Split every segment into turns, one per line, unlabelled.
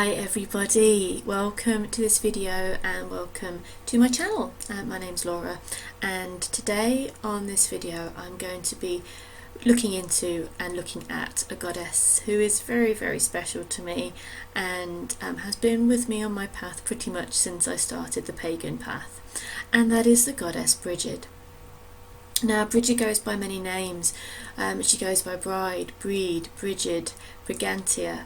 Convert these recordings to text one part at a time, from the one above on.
Hi everybody, welcome to this video and welcome to my channel. My name's Laura, and today on this video I'm going to be looking into and looking at a goddess who is very, very special to me and has been with me on my path pretty much since I started the pagan path, and that is the goddess Brigid. Now, Brigid goes by many names. She goes by Bride, Breed, Brigid, Brigantia,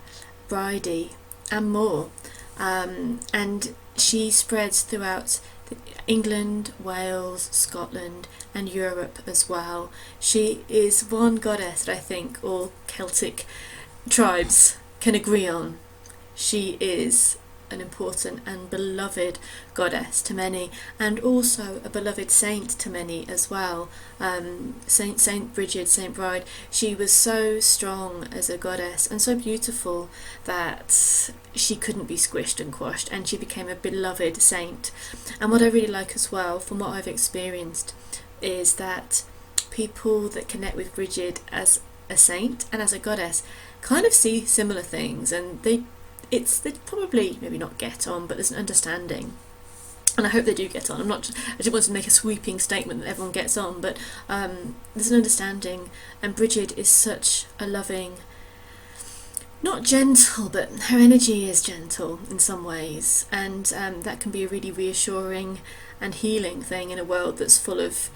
Brighid, and more. And she spreads throughout England, Wales, Scotland, and Europe as well. She is one goddess that I think all Celtic tribes can agree on. She is an important and beloved goddess to many, and also a beloved saint to many as well. Saint Brigid, Saint Bride, she was so strong as a goddess and so beautiful that she couldn't be squished and quashed, and she became a beloved saint. And what I really like as well, from what I've experienced, is that people that connect with Brigid as a saint and as a goddess kind of see similar things, and they probably maybe not get on, but there's an understanding, and I hope they do get on. I didn't want to make a sweeping statement that everyone gets on, but there's an understanding, and Brigid is such a loving, not gentle, but her energy is gentle in some ways, and that can be a really reassuring and healing thing in a world that's full of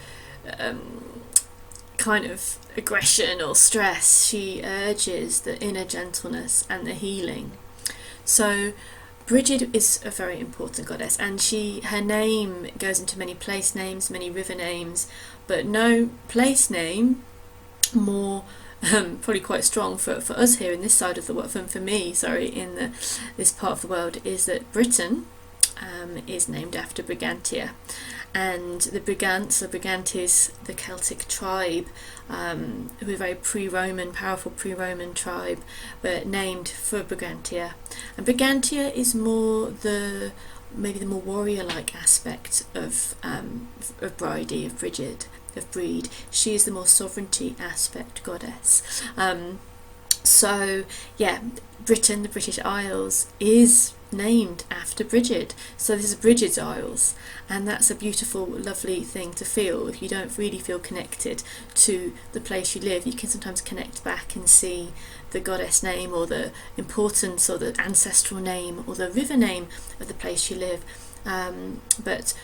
kind of aggression or stress. She urges the inner gentleness and the healing. So Brigid is a very important goddess, and her name goes into many place names, many river names, but no place name more probably quite strong for us here in this side of the world, for me, in this part of the world, is that Britain is named after Brigantia, and the Brigantes, the Celtic tribe, who are a very pre-Roman, powerful pre-Roman tribe, were named for Brigantia. And Brigantia is maybe the more warrior-like aspect of Brighid, of Brigid, of Breed. She is the more sovereignty aspect goddess. So yeah, Britain, the British Isles, is named after Brigid. So this is Brigid's Isles, and that's a beautiful, lovely thing to feel. If you don't really feel connected to the place you live, you can sometimes connect back and see the goddess name, or the importance, or the ancestral name, or the river name of the place you live. But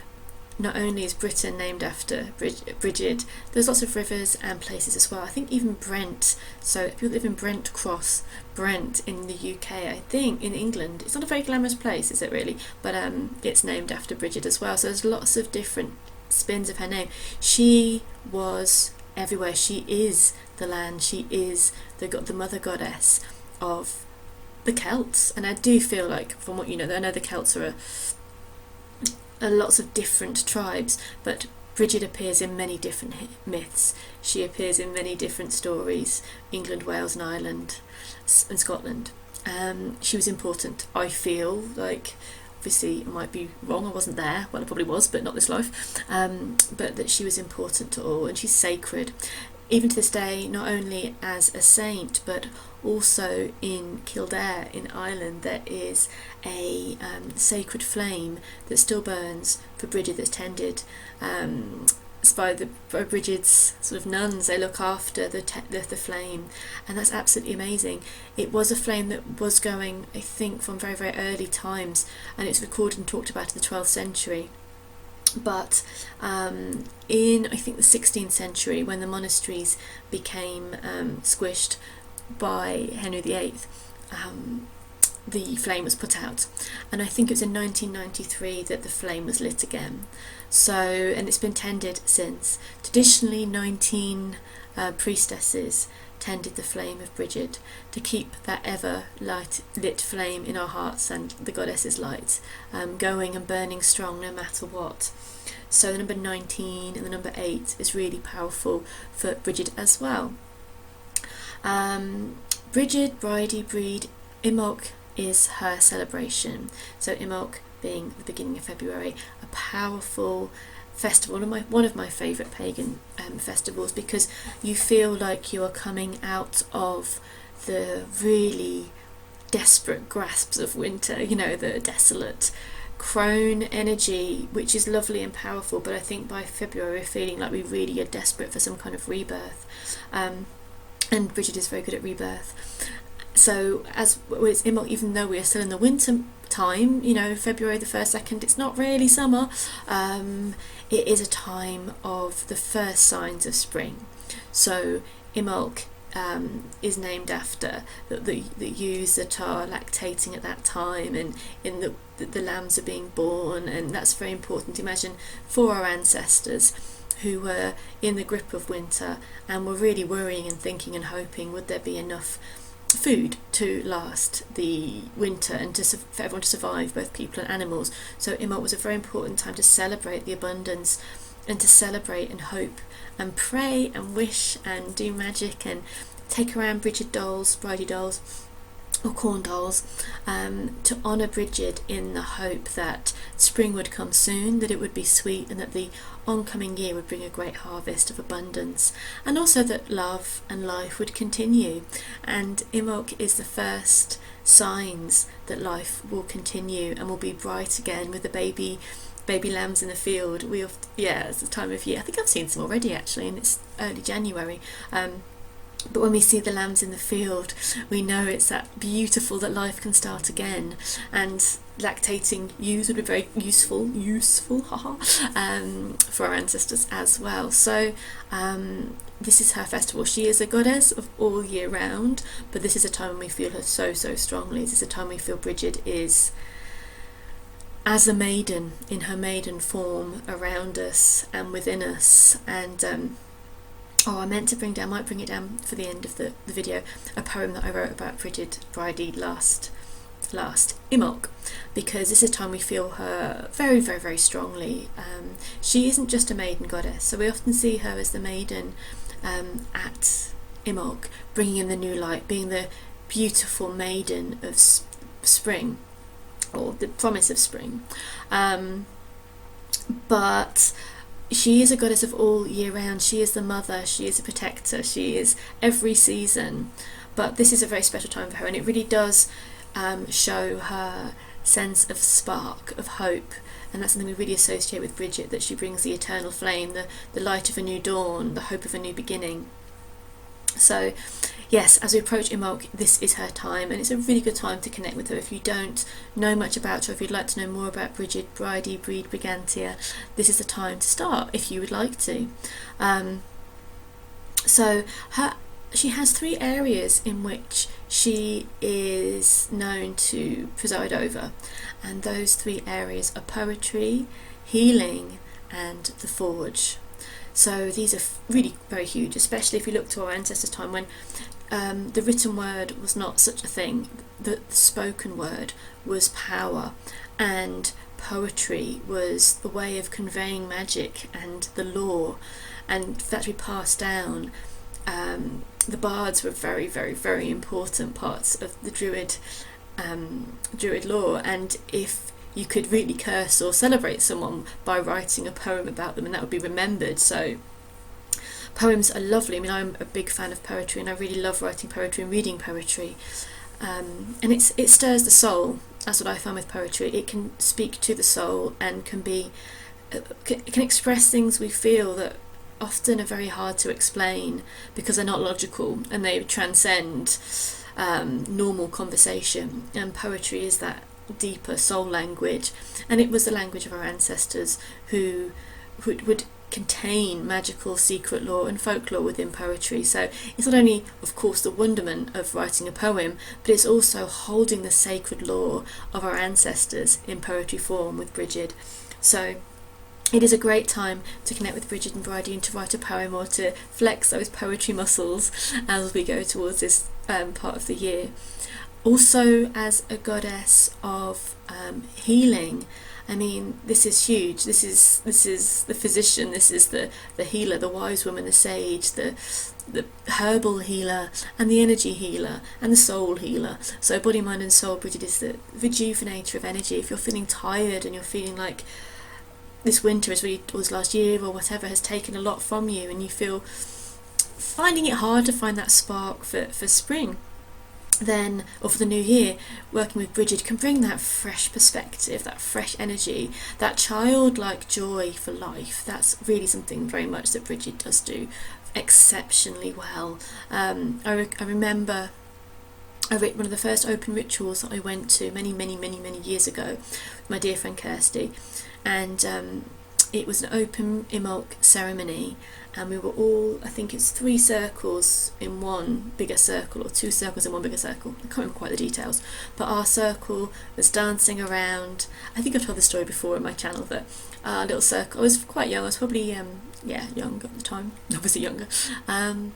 not only is Britain named after Brigid, there's lots of rivers and places as well. I think even Brent, so people live in Brent Cross, Brent in the UK, I think in England. It's not a very glamorous place, is it really? But it's named after Brigid as well. So there's lots of different spins of her name. She was everywhere. She is the land. She is the mother goddess of the Celts. And I do feel like, from what you know, I know the Celts are lots of different tribes, but Brigid appears in many different myths. She appears in many different stories, England, Wales and Ireland and Scotland. She was important, I feel like. Obviously I might be wrong, I wasn't there, well I probably was, but not this life, but that she was important to all, and she's sacred even to this day, not only as a saint, but also in Kildare in Ireland there is a sacred flame that still burns for Brigid, that's tended by Brigid's sort of nuns. They look after the flame, and that's absolutely amazing. It was a flame that was going, I think, from very, very early times, and it's recorded and talked about in the 12th century. But in, I think, the 16th century, when the monasteries became squished by Henry VIII, the flame was put out, and I think it was in 1993 that the flame was lit again. So, and it's been tended since. Traditionally, 19 priestesses tended the flame of Brigid to keep that ever lit flame in our hearts and the goddess's light going and burning strong no matter what. So the number 19 and the number 8 is really powerful for Brigid as well. Brigid, Brighid, Breed, Imbolc is her celebration. So Imbolc being the beginning of February, a powerful festival, one of my favourite pagan festivals, because you feel like you are coming out of the really desperate grasps of winter, you know, the desolate crone energy, which is lovely and powerful, but I think by February we're feeling like we really are desperate for some kind of rebirth. And Brigid is very good at rebirth. So as with Imbolc, even though we are still in the winter time, you know, February the 1st, 2nd, it's not really summer. It is a time of the first signs of spring. So Imbolc is named after the ewes that are lactating at that time, and in the lambs are being born, and that's very important. Imagine for our ancestors who were in the grip of winter and were really worrying and thinking and hoping, would there be enough food to last the winter and for everyone to survive, both people and animals. So Imbolc was a very important time to celebrate the abundance and to celebrate and hope and pray and wish and do magic and take around Brigid dolls, Brighid dolls or corn dolls, to honour Brigid in the hope that spring would come soon, that it would be sweet, and that the oncoming year would bring a great harvest of abundance, and also that love and life would continue. And Imbolc is the first signs that life will continue and will be bright again with the baby lambs in the field. It's the time of year. I think I've seen some already actually, and it's early January. But when we see the lambs in the field, we know it's that beautiful that life can start again. And lactating ewes would be very useful, for our ancestors as well. So this is her festival. She is a goddess of all year round, but this is a time when we feel her so strongly. This is a time we feel Brigid is as a maiden in her maiden form around us and within us. And I might bring it down for the end of the video, a poem that I wrote about Brigid Brighid last Imbolc, because this is a time we feel her very strongly. She isn't just a maiden goddess, so we often see her as the maiden at Imbolc, bringing in the new light, being the beautiful maiden of spring, or the promise of spring. But she is a goddess of all year round. She is the mother, she is a protector, she is every season. But this is a very special time for her, and it really does show her sense of spark, of hope, and that's something we really associate with Brigid, that she brings the eternal flame, the light of a new dawn, the hope of a new beginning. So yes, as we approach Imbolc, this is her time, and it's a really good time to connect with her. If you don't know much about her, if you'd like to know more about Brigid, Brighid, Breed, Brigantia, this is the time to start if you would like to. She has 3 areas in which she is known to preside over, and those 3 areas are poetry, healing, and the forge. So these are really very huge, especially if you look to our ancestors' time when the written word was not such a thing. The spoken word was power, and poetry was the way of conveying magic and the lore, and that we passed down. The bards were very important parts of the Druid lore, and if you could really curse or celebrate someone by writing a poem about them, and that would be remembered. So poems are lovely. I mean, I'm a big fan of poetry, and I really love writing poetry and reading poetry. And it stirs the soul. That's what I found with poetry. It can speak to the soul and can express things we feel that often are very hard to explain because they're not logical and they transcend normal conversation. And poetry is that deeper soul language, and it was the language of our ancestors who would contain magical secret lore and folklore within poetry. So it's not only, of course, the wonderment of writing a poem, but it's also holding the sacred lore of our ancestors in poetry form with Brigid. So it is a great time to connect with Brigid and Brighid and to write a poem or to flex those poetry muscles as we go towards this part of the year. Also, as a goddess of healing, I mean, this is huge. This is the physician. This is the healer, the wise woman, the sage, the herbal healer, and the energy healer, and the soul healer. So, body, mind, and soul. Brigid is the rejuvenator of energy. If you're feeling tired and you're feeling like this winter, as it was last year or whatever, has taken a lot from you, and you feel finding it hard to find that spark for spring, then, or for the new year, working with Brigid can bring that fresh perspective, that fresh energy, that childlike joy for life. That's really something very much that Brigid does do exceptionally well. I remember one of the first open rituals that I went to many years ago with my dear friend Kirsty, and it was an open Imbolc ceremony, and we were all, I think it's 3 circles in one bigger circle, or 2 circles in one bigger circle, I can't remember quite the details, but our circle was dancing around. I think I've told the story before on my channel, but our little circle, I was quite young, I was probably young at the time, obviously younger, and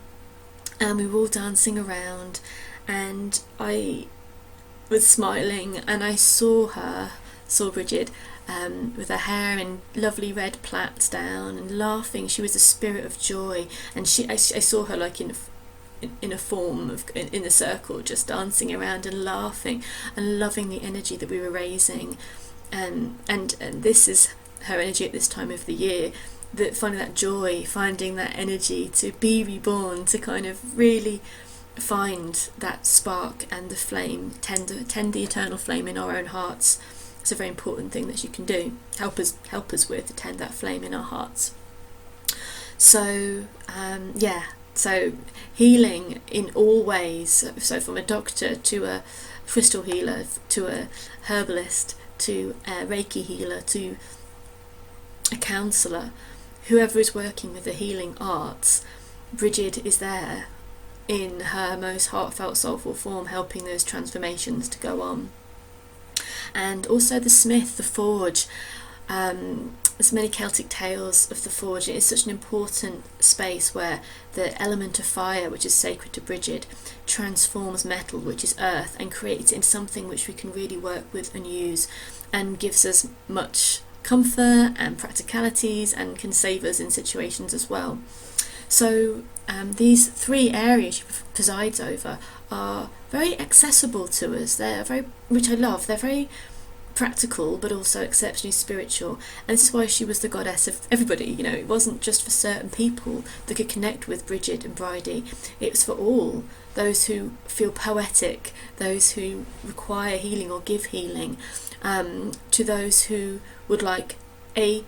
we were all dancing around, and I was smiling, and I saw Brigid, with her hair in lovely red plaits down and laughing. She was a spirit of joy, and I saw her like in a form of in the circle, just dancing around and laughing and loving the energy that we were raising, and this is her energy at this time of the year, that finding that joy, finding that energy to be reborn, to kind of really find that spark and the flame, tend the eternal flame in our own hearts. It's a very important thing that she can do, help us with, to tend that flame in our hearts. So so healing in all ways, so from a doctor to a crystal healer, to a herbalist, to a Reiki healer, to a counsellor, whoever is working with the healing arts, Brigid is there in her most heartfelt, soulful form, helping those transformations to go on. And also the smith, the forge. There's many Celtic tales of the forge. It is such an important space where the element of fire, which is sacred to Brigid, transforms metal, which is earth, and creates it into something which we can really work with and use, and gives us much comfort and practicalities, and can save us in situations as well. So these 3 areas she presides over are very accessible to us. They're very, which I love, they're very practical but also exceptionally spiritual, and this is why she was the goddess of everybody. You know, it wasn't just for certain people that could connect with Brigid and Brighid, it was for all, those who feel poetic, those who require healing or give healing, to those who would like a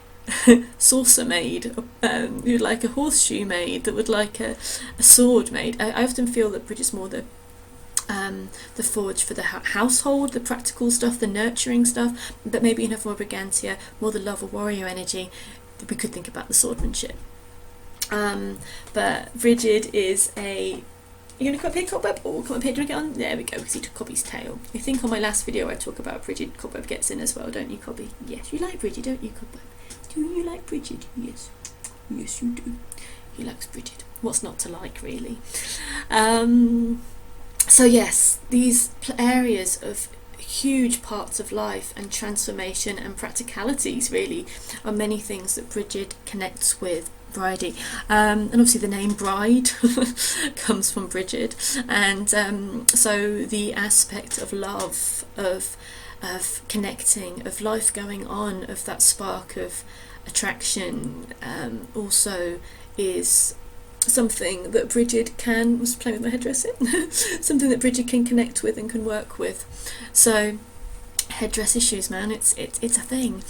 saucer made, who'd like a horseshoe made, that would like a sword made. I often feel that Brigid's more the forge for the household, the practical stuff, the nurturing stuff, but maybe in her form of Brigantia, more the love or warrior energy, we could think about the swordmanship. But Brigid is a... You're going to come up here, Cobweb? Oh, come up here, do you want to get on? There we go, because he took Cobby's tail. I think on my last video I talk about Brigid, Cobweb gets in as well, don't you, Cobby? Yes, you like Brigid, don't you, Cobweb? Do you like Brigid? Yes. Yes, you do. He likes Brigid. What's not to like, really? So yes, these areas of huge parts of life and transformation and practicalities really are many things that Brigid connects with Brighid. And obviously the name Bride comes from Brigid, and so the aspect of love, of connecting, of life going on, of that spark of attraction, also is something that Brigid can... was playing with my hairdresser. Something that Brigid can connect with and can work with. So hairdress issues, man, it's a thing.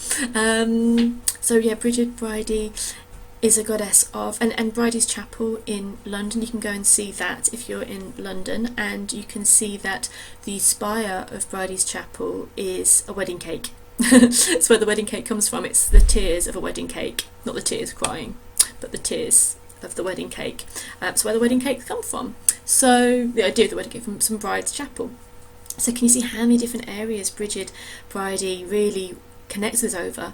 So yeah, Brigid Brighid is a goddess of, and Bridie's Chapel in London, you can go and see that if you're in London, and you can see that the spire of Bridie's Chapel is a wedding cake. It's where the wedding cake comes from. It's the tears of a wedding cake, not the tears crying, but the tears of the wedding cake. That's where the wedding cakes come from. So the idea of the wedding cake from some Bride's Chapel. So can you see how many different areas Brigid Brighid really connects us over?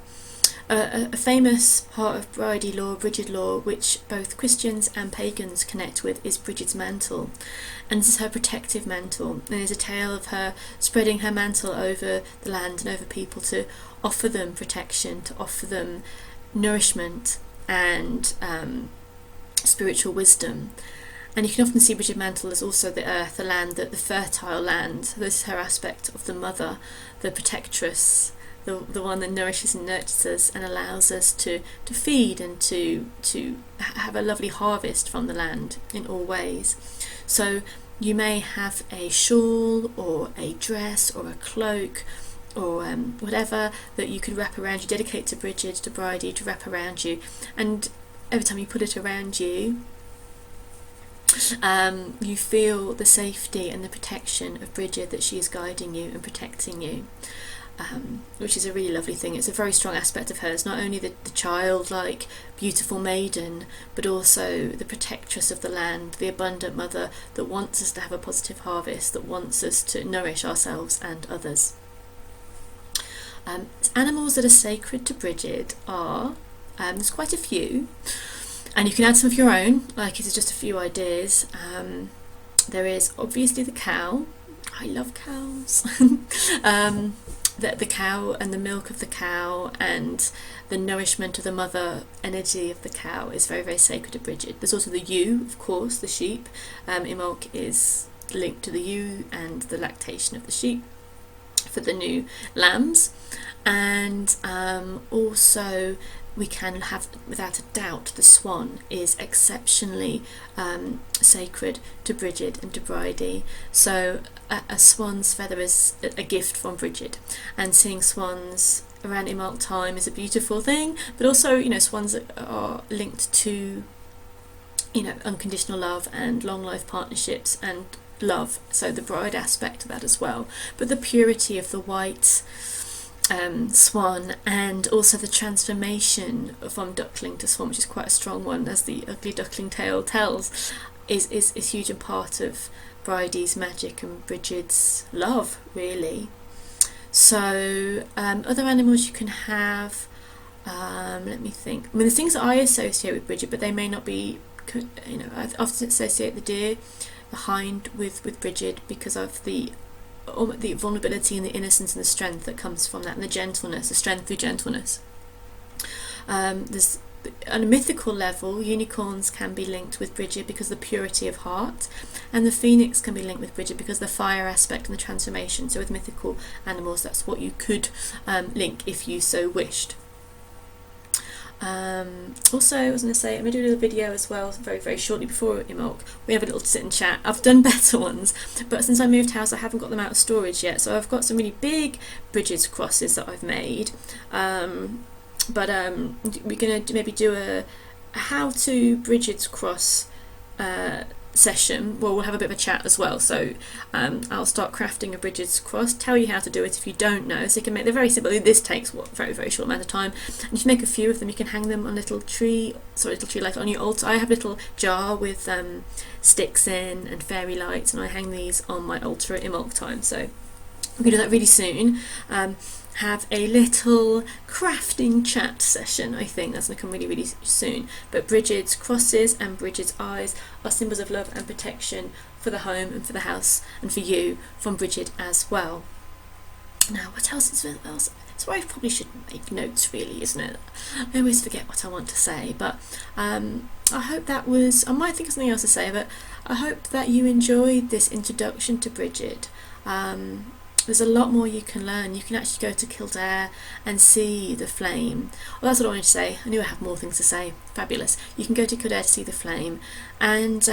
A famous part of Brigid lore, Brigid lore, which both Christians and pagans connect with, is Brigid's mantle, and this is her protective mantle. And there's a tale of her spreading her mantle over the land and over people to offer them protection, to offer them nourishment and spiritual wisdom. And you can often see Brigid mantle as also the earth, the land, the fertile land. This is her aspect of the mother, the protectress, the one that nourishes and nurtures us and allows us to feed and to have a lovely harvest from the land in all ways. So you may have a shawl or a dress or a cloak or whatever that you could wrap around you, dedicate to Brigid, to Brighid, to wrap around you, and every time you put it around you, you feel the safety and the protection of Brigid, that she is guiding you and protecting you, which is a really lovely thing. It's a very strong aspect of hers, not only the childlike, beautiful maiden, but also the protectress of the land, the abundant mother that wants us to have a positive harvest, that wants us to nourish ourselves and others. Animals that are sacred to Brigid are, there's quite a few, and you can add some of your own, like it's just a few ideas. There is obviously the cow. I love cows. The cow and the milk of the cow and the nourishment of the mother energy of the cow is very, very sacred to Brigid. There's also the ewe, of course, the sheep. Imbolc is linked to the ewe and the lactation of the sheep for the new lambs, and also we can have, without a doubt, the swan is exceptionally sacred to Brigid and to Brighid. So a swan's feather is a gift from Brigid, and seeing swans around Imbolc time is a beautiful thing, but also, you know, swans are linked to, you know, unconditional love and long life partnerships and love, so the bride aspect of that as well, but the purity of the white swan, and also the transformation from duckling to swan, which is quite a strong one, as the ugly duckling tale tells, is huge and part of Bridie's magic and Brigid's love, really. So other animals you can have, let me think. I mean, the things that I associate with Brigid, but they may not be, you know, I often associate the deer, the hind with Brigid, because of the vulnerability and the innocence and the strength that comes from that, and the gentleness, the strength through gentleness. There's, on a mythical level, unicorns can be linked with Brigid because of the purity of heart, and the phoenix can be linked with Brigid because of the fire aspect and the transformation. So with mythical animals, that's what you could link if you so wished. Also, I was going to say, I'm going to do a little video as well very, very shortly before Imbolc. We have a little sit and chat. I've done better ones, but since I moved house I haven't got them out of storage yet, so I've got some really big Brigid's crosses that I've made, but we're going to maybe do a how to Brigid's cross session. Well, we'll have a bit of a chat as well, so I'll start crafting a Brigid's cross, tell you how to do it if you don't know, so you can make, they're very simple. This takes a very, very short amount of time, and if you make a few of them you can hang them on a little tree, like on your altar. I have a little jar with sticks in and fairy lights, and I hang these on my altar at Imbolc time, so we're going to do that really soon. Have a little crafting chat session. I think that's going to come really, really soon. But Brigid's crosses and Brigid's eyes are symbols of love and protection for the home and for the house and for you from Brigid as well. Now, what else is there else? It's where I probably should make notes, really, isn't it? I always forget what I want to say, but I hope that was, I might think of something else to say, but I hope that you enjoyed this introduction to Brigid. There's a lot more you can learn. You can actually go to Kildare and see the flame. Well, that's what I wanted to say. I knew I had more things to say. Fabulous. You can go to Kildare to see the flame. And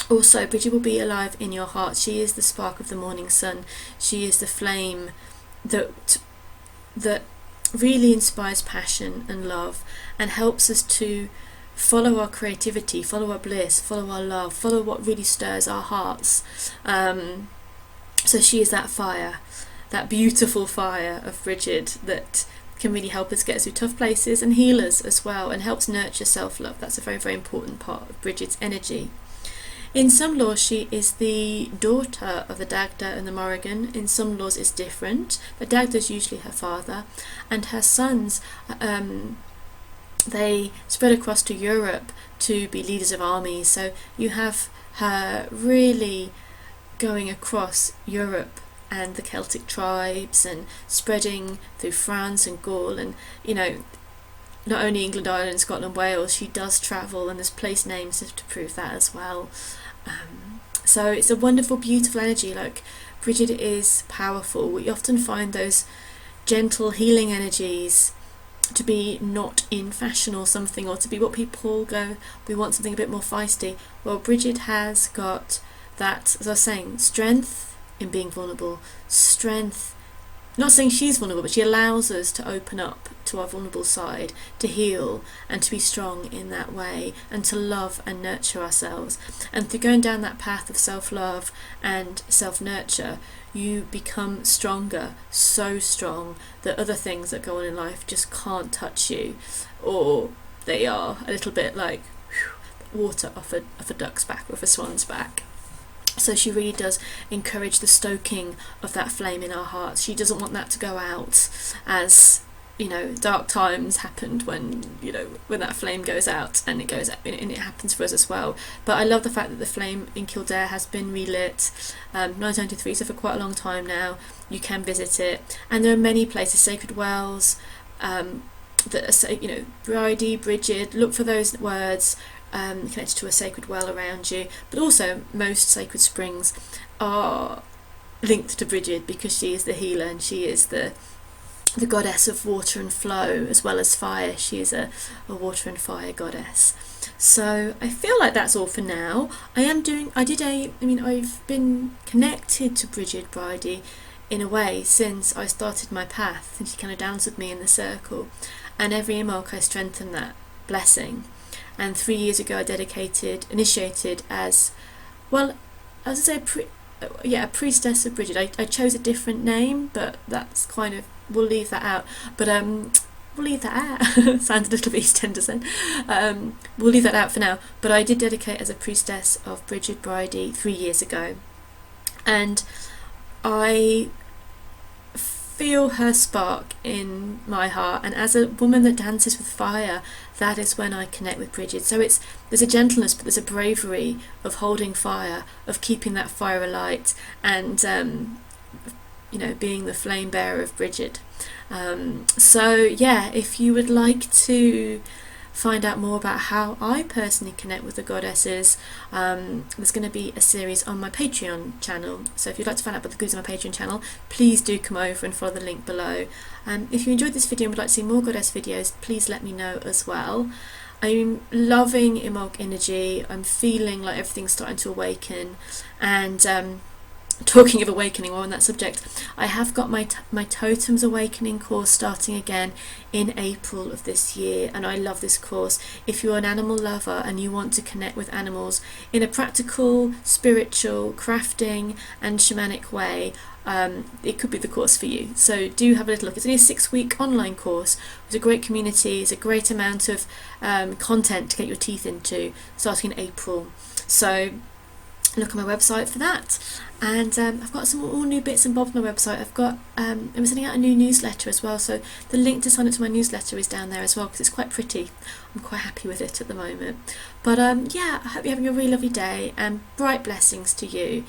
also, Brigid will be alive in your heart. She is the spark of the morning sun. She is the flame that really inspires passion and love, and helps us to follow our creativity, follow our bliss, follow our love, follow what really stirs our hearts. So she is that fire, that beautiful fire of Brigid that can really help us get through tough places and heal us as well, and helps nurture self-love. That's a very, very important part of Brigid's energy. In some laws she is the daughter of the Dagda and the Morrigan. In some laws it's different. The Dagda is usually her father, and her sons, they spread across to Europe to be leaders of armies. So you have her really going across Europe and the Celtic tribes and spreading through France and Gaul, and, you know, not only England, Ireland, Scotland, Wales, she does travel, and there's place names to prove that as well. So it's a wonderful, beautiful energy. Like, Brigid is powerful. We often find those gentle healing energies to be not in fashion or something, or to be what people go, we want something a bit more feisty. Well, Brigid has got that, as I was saying, strength in being vulnerable, strength, not saying she's vulnerable, but she allows us to open up to our vulnerable side, to heal and to be strong in that way, and to love and nurture ourselves. And through going down that path of self-love and self-nurture, you become stronger, so strong that other things that go on in life just can't touch you, or they are a little bit like water off a duck's back, or off a swan's back. So she really does encourage the stoking of that flame in our hearts. She doesn't want that to go out, as dark times happened when that flame goes out, and it goes out, and it happens for us as well. But I love the fact that the flame in Kildare has been relit, 1993, so for quite a long time now. You can visit it, and there are many places, sacred wells, that are, Brighid, Brigid. Look for those words connected to a sacred well around you. But also, most sacred springs are linked to Brigid, because she is the healer, and she is the goddess of water and flow as well as fire. She is a water and fire goddess. So I feel like that's all for now. I've been connected to Brigid Brighid in a way since I started my path, and she kind of danced with me in the circle, and every Imbolc I strengthened that blessing. And 3 years ago I initiated as, well, I was going to say a priestess of Brigid. I chose a different name, but that's kind of, we'll leave that out. But we'll leave that out. Sounds a little bit East End, doesn't it? We'll leave that out for now. But I did dedicate as a priestess of Brigid Brighid 3 years ago, and I feel her spark in my heart. And as a woman that dances with fire, that is when I connect with Brigid. So there's a gentleness, but there's a bravery of holding fire, of keeping that fire alight, and being the flame bearer of Brigid. So yeah, if you would like to find out more about how I personally connect with the goddesses, there's going to be a series on my Patreon channel. So if you'd like to find out about the goodies on my Patreon channel, please do come over and follow the link below. If you enjoyed this video and would like to see more goddess videos, please let me know as well. I'm loving Imbolc energy. I'm feeling like everything's starting to awaken, and talking of awakening, or on that subject, I have got my Totems Awakening course starting again in April of this year, and I love this course. If you're an animal lover and you want to connect with animals in a practical, spiritual, crafting and shamanic way, it could be the course for you. So do have a little look. It's only a 6-week online course with a great community. It's a great amount of content to get your teeth into, starting in April. So look on my website for that. And I've got some all new bits and bobs on my website. I'm sending out a new newsletter as well, so the link to sign up to my newsletter is down there as well, because it's quite pretty. I'm quite happy with it at the moment. But yeah, I hope you're having a really lovely day, and bright blessings to you,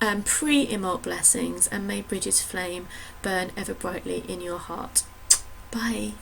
pre-Imbolc blessings, and may Brigid's flame burn ever brightly in your heart. Bye.